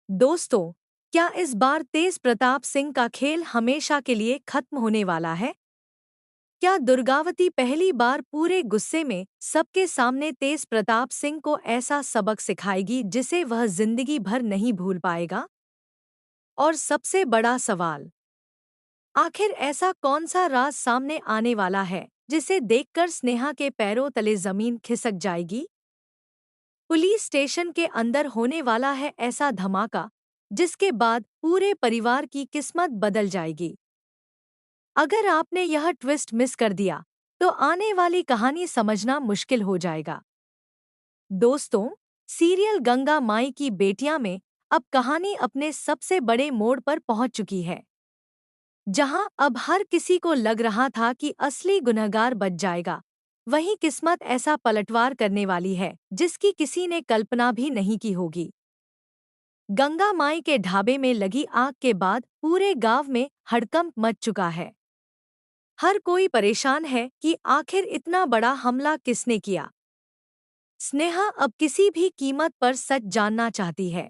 दोस्तों, क्या इस बार तेज प्रताप सिंह का खेल हमेशा के लिए खत्म होने वाला है? क्या दुर्गावती पहली बार पूरे गुस्से में सबके सामने तेज प्रताप सिंह को ऐसा सबक सिखाएगी जिसे वह जिंदगी भर नहीं भूल पाएगा? और सबसे बड़ा सवाल, आखिर ऐसा कौन सा राज सामने आने वाला है जिसे देखकर स्नेहा के पैरों तले जमीन खिसक जाएगी? पुलिस स्टेशन के अंदर होने वाला है ऐसा धमाका जिसके बाद पूरे परिवार की किस्मत बदल जाएगी। अगर आपने यह ट्विस्ट मिस कर दिया तो आने वाली कहानी समझना मुश्किल हो जाएगा। दोस्तों, सीरियल गंगा माई की बेटियां में अब कहानी अपने सबसे बड़े मोड़ पर पहुंच चुकी है, जहां अब हर किसी को लग रहा था कि असली गुनहगार बच जाएगा। वहीं किस्मत ऐसा पलटवार करने वाली है जिसकी किसी ने कल्पना भी नहीं की होगी। गंगा माई के ढाबे में लगी आग के बाद पूरे गांव में हड़कंप मच चुका है। हर कोई परेशान है कि आखिर इतना बड़ा हमला किसने किया। स्नेहा अब किसी भी कीमत पर सच जानना चाहती है।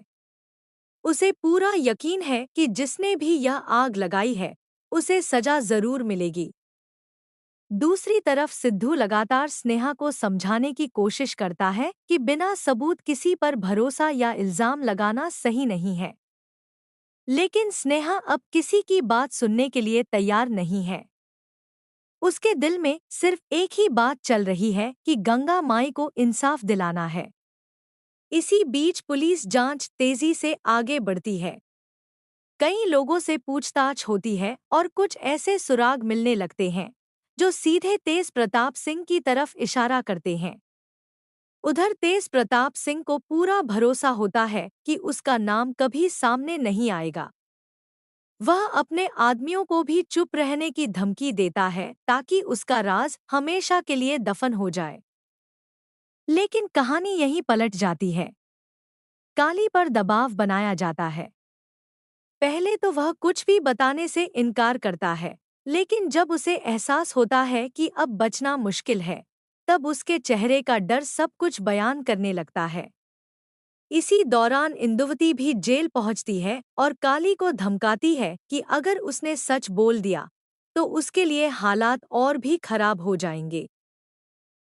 उसे पूरा यकीन है कि जिसने भी यह आग लगाई है उसे सजा जरूर मिलेगी। दूसरी तरफ सिद्धू लगातार स्नेहा को समझाने की कोशिश करता है कि बिना सबूत किसी पर भरोसा या इल्जाम लगाना सही नहीं है। लेकिन स्नेहा अब किसी की बात सुनने के लिए तैयार नहीं है। उसके दिल में सिर्फ एक ही बात चल रही है कि गंगा माई को इंसाफ दिलाना है। इसी बीच पुलिस जांच तेजी से आगे बढ़ती है। कई लोगों से पूछताछ होती है और कुछ ऐसे सुराग मिलने लगते हैं जो सीधे तेज प्रताप सिंह की तरफ इशारा करते हैं। उधर तेज प्रताप सिंह को पूरा भरोसा होता है कि उसका नाम कभी सामने नहीं आएगा। वह अपने आदमियों को भी चुप रहने की धमकी देता है ताकि उसका राज हमेशा के लिए दफन हो जाए। लेकिन कहानी यहीं पलट जाती है। काली पर दबाव बनाया जाता है। पहले तो वह कुछ भी बताने से इनकार करता है, लेकिन जब उसे एहसास होता है कि अब बचना मुश्किल है, तब उसके चेहरे का डर सब कुछ बयान करने लगता है। इसी दौरान इंदुवती भी जेल पहुंचती है और काली को धमकाती है कि अगर उसने सच बोल दिया तो उसके लिए हालात और भी खराब हो जाएंगे।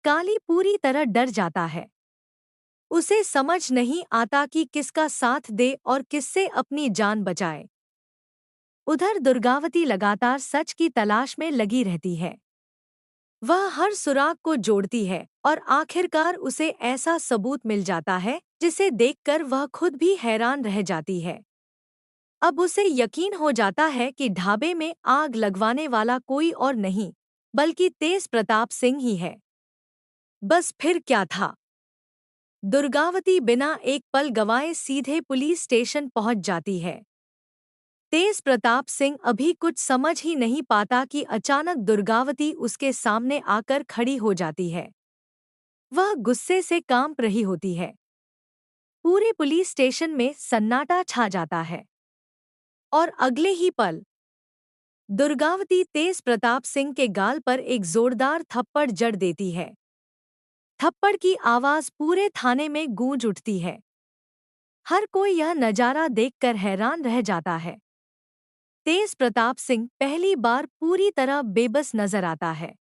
काली पूरी तरह डर जाता है। उसे समझ नहीं आता कि किसका साथ दे और किससे अपनी जान बचाए। उधर दुर्गावती लगातार सच की तलाश में लगी रहती है। वह हर सुराग को जोड़ती है और आखिरकार उसे ऐसा सबूत मिल जाता है जिसे देखकर वह खुद भी हैरान रह जाती है। अब उसे यकीन हो जाता है कि ढाबे में आग लगवाने वाला कोई और नहीं बल्कि तेज प्रताप सिंह ही है। बस फिर क्या था? दुर्गावती बिना एक पल गंवाए सीधे पुलिस स्टेशन पहुंच जाती है। तेज प्रताप सिंह अभी कुछ समझ ही नहीं पाता कि अचानक दुर्गावती उसके सामने आकर खड़ी हो जाती है। वह गुस्से से कांप रही होती है। पूरे पुलिस स्टेशन में सन्नाटा छा जाता है और अगले ही पल दुर्गावती तेज प्रताप सिंह के गाल पर एक जोरदार थप्पड़ जड़ देती है। थप्पड़ की आवाज पूरे थाने में गूंज उठती है। हर कोई यह नजारा देखकर हैरान रह जाता है। तेज प्रताप सिंह पहली बार पूरी तरह बेबस नजर आता है।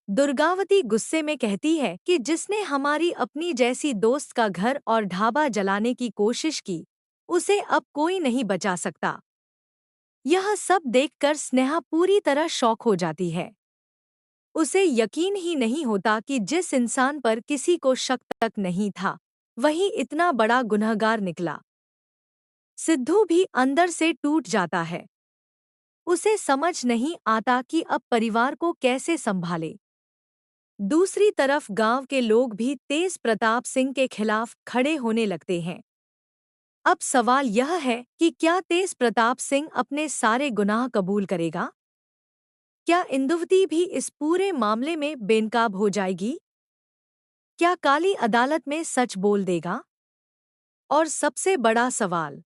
दुर्गावती गुस्से में कहती है कि जिसने हमारी अपनी जैसी दोस्त का घर और ढाबा जलाने की कोशिश की, उसे अब कोई नहीं बचा सकता। यह सब देखकर स्नेहा पूरी तरह शॉक हो जाती है। उसे यकीन ही नहीं होता कि जिस इंसान पर किसी को शक तक नहीं था, वही इतना बड़ा गुनहगार निकला। सिद्धू भी अंदर से टूट जाता है। उसे समझ नहीं आता कि अब परिवार को कैसे संभाले। दूसरी तरफ गांव के लोग भी तेज प्रताप सिंह के खिलाफ खड़े होने लगते हैं। अब सवाल यह है कि क्या तेज प्रताप सिंह अपने सारे गुनाह कबूल करेगा? क्या इंदुवती भी इस पूरे मामले में बेनकाब हो जाएगी? क्या काली अदालत में सच बोल देगा? और सबसे बड़ा सवाल,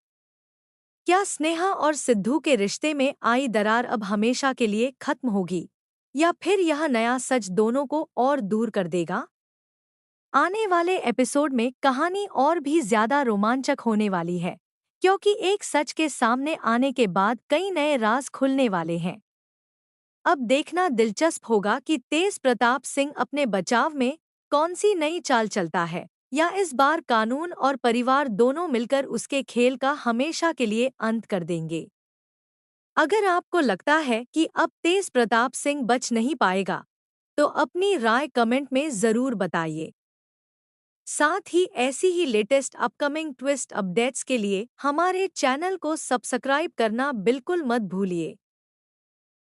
क्या स्नेहा और सिद्धू के रिश्ते में आई दरार अब हमेशा के लिए खत्म होगी या फिर यह नया सच दोनों को और दूर कर देगा? आने वाले एपिसोड में कहानी और भी ज्यादा रोमांचक होने वाली है, क्योंकि एक सच के सामने आने के बाद कई नए राज खुलने वाले हैं। अब देखना दिलचस्प होगा कि तेज प्रताप सिंह अपने बचाव में कौन सी नई चाल चलता है, या इस बार कानून और परिवार दोनों मिलकर उसके खेल का हमेशा के लिए अंत कर देंगे। अगर आपको लगता है कि अब तेज प्रताप सिंह बच नहीं पाएगा, तो अपनी राय कमेंट में ज़रूर बताइए। साथ ही ऐसी ही लेटेस्ट अपकमिंग ट्विस्ट अपडेट्स के लिए हमारे चैनल को सब्सक्राइब करना बिल्कुल मत भूलिए।